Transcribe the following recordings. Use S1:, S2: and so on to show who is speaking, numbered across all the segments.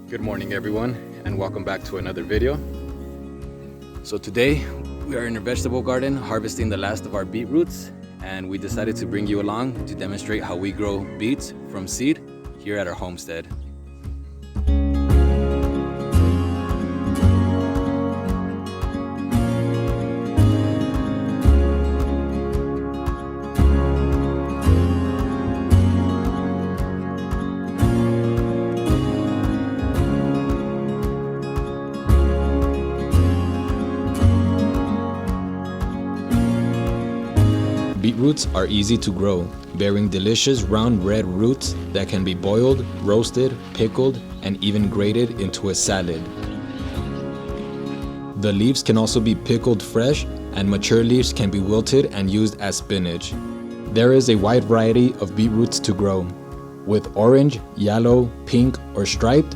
S1: Good morning everyone, and welcome back to another video. So today we are in a vegetable garden harvesting the last of our beetroots, and we decided to bring you along to demonstrate how we grow beets from seed here at our homestead. Beetroots are easy to grow, bearing delicious round red roots that can be boiled, roasted, pickled, and even grated into a salad. The leaves can also be pickled fresh, and mature leaves can be wilted and used as spinach. There is a wide variety of beetroots to grow, with orange, yellow, pink, or striped.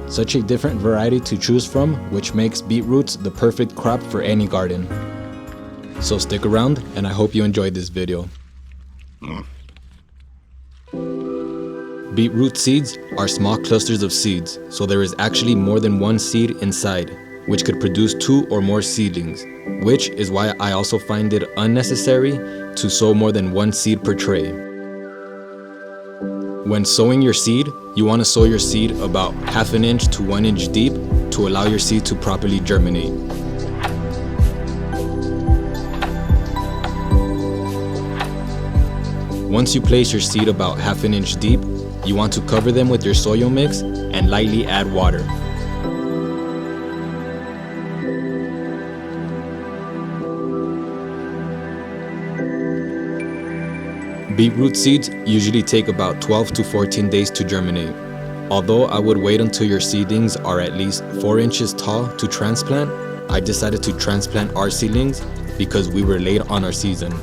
S1: Such a different variety to choose from, which makes beetroots the perfect crop for any garden. So stick around, and I hope you enjoyed this video. Beetroot seeds are small clusters of seeds, so there is actually more than one seed inside, which could produce 2 or more seedlings, which is why I also find it unnecessary to sow more than 1 seed per tray. When sowing your seed, you want to sow your seed about 1/2 inch to 1 inch deep to allow your seed to properly germinate. Once you place your seed about 1/2 inch deep, you want to cover them with your soil mix and lightly add water. Beetroot seeds usually take about 12 to 14 days to germinate. Although I would wait until your seedlings are at least 4 inches tall to transplant, I decided to transplant our seedlings because we were late on our season.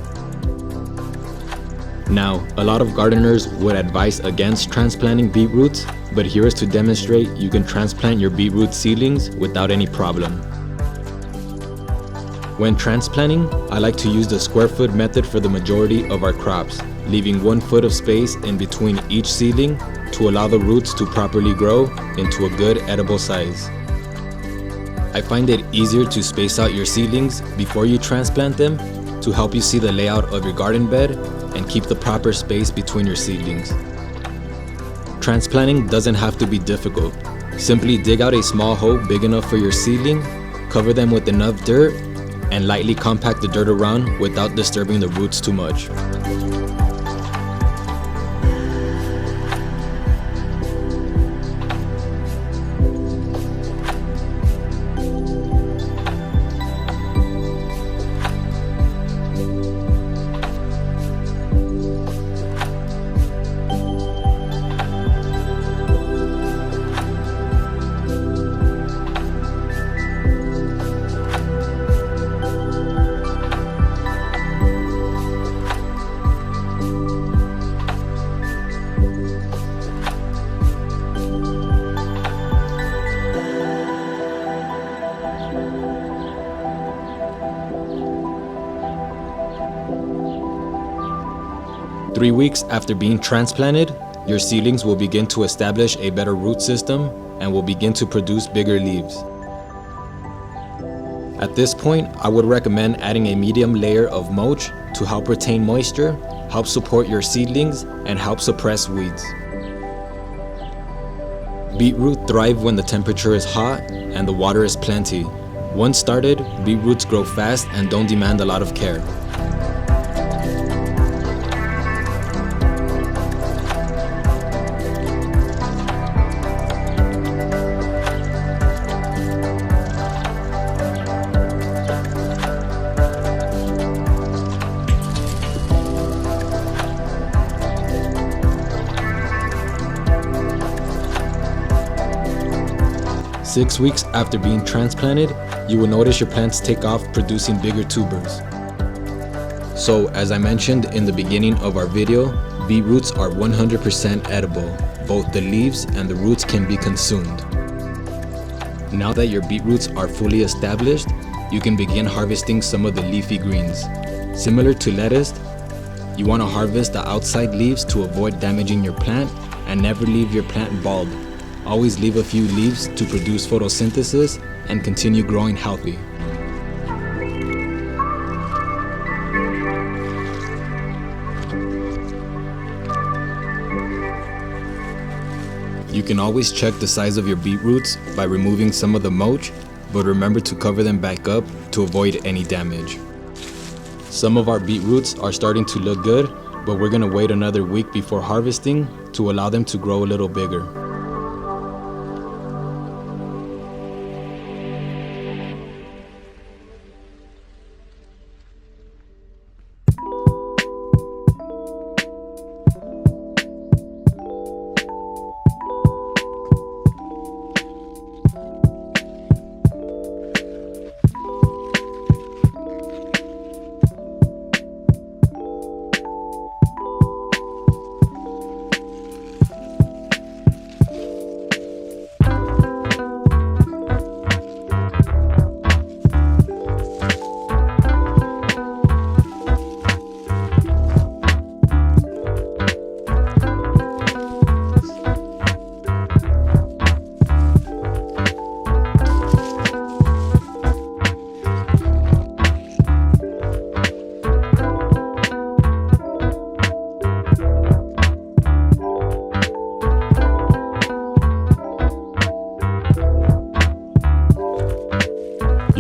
S1: Now, a lot of gardeners would advise against transplanting beetroots, but here is to demonstrate you can transplant your beetroot seedlings without any problem. When transplanting, I like to use the square foot method for the majority of our crops, leaving 1 foot of space in between each seedling to allow the roots to properly grow into a good edible size. I find it easier to space out your seedlings before you transplant them to help you see the layout of your garden bed and keep the proper space between your seedlings. Transplanting doesn't have to be difficult. Simply dig out a small hole big enough for your seedling, cover them with enough dirt, and lightly compact the dirt around without disturbing the roots too much. Three weeks after being transplanted, your seedlings will begin to establish a better root system and will begin to produce bigger leaves. At this point, I would recommend adding a medium layer of mulch to help retain moisture, help support your seedlings, and help suppress weeds. Beetroot thrive when the temperature is hot and the water is plenty. Once started, beetroots grow fast and don't demand a lot of care. Six weeks after being transplanted, you will notice your plants take off producing bigger tubers. So, as I mentioned in the beginning of our video, beetroots are 100% edible. Both the leaves and the roots can be consumed. Now that your beetroots are fully established, you can begin harvesting some of the leafy greens. Similar to lettuce, you want to harvest the outside leaves to avoid damaging your plant and never leave your plant bald. Always leave a few leaves to produce photosynthesis and continue growing healthy. You can always check the size of your beetroots by removing some of the mulch, but remember to cover them back up to avoid any damage. Some of our beetroots are starting to look good, but we're gonna wait another week before harvesting to allow them to grow a little bigger.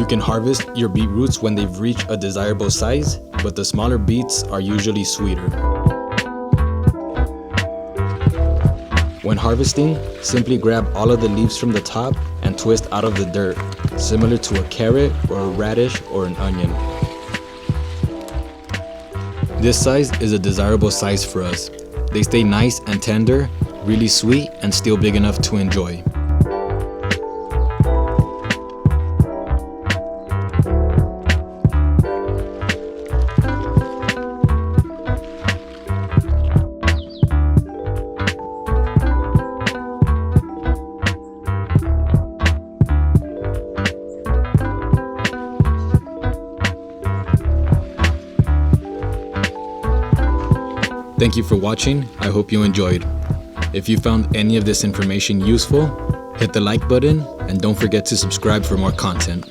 S1: You can harvest your beetroots when they've reached a desirable size, but the smaller beets are usually sweeter. When harvesting, simply grab all of the leaves from the top and twist out of the dirt, similar to a carrot or a radish or an onion. This size is a desirable size for us. They stay nice and tender, really sweet, and still big enough to enjoy. Thank you for watching. I hope you enjoyed. If you found any of this information useful, hit the like button and don't forget to subscribe for more content.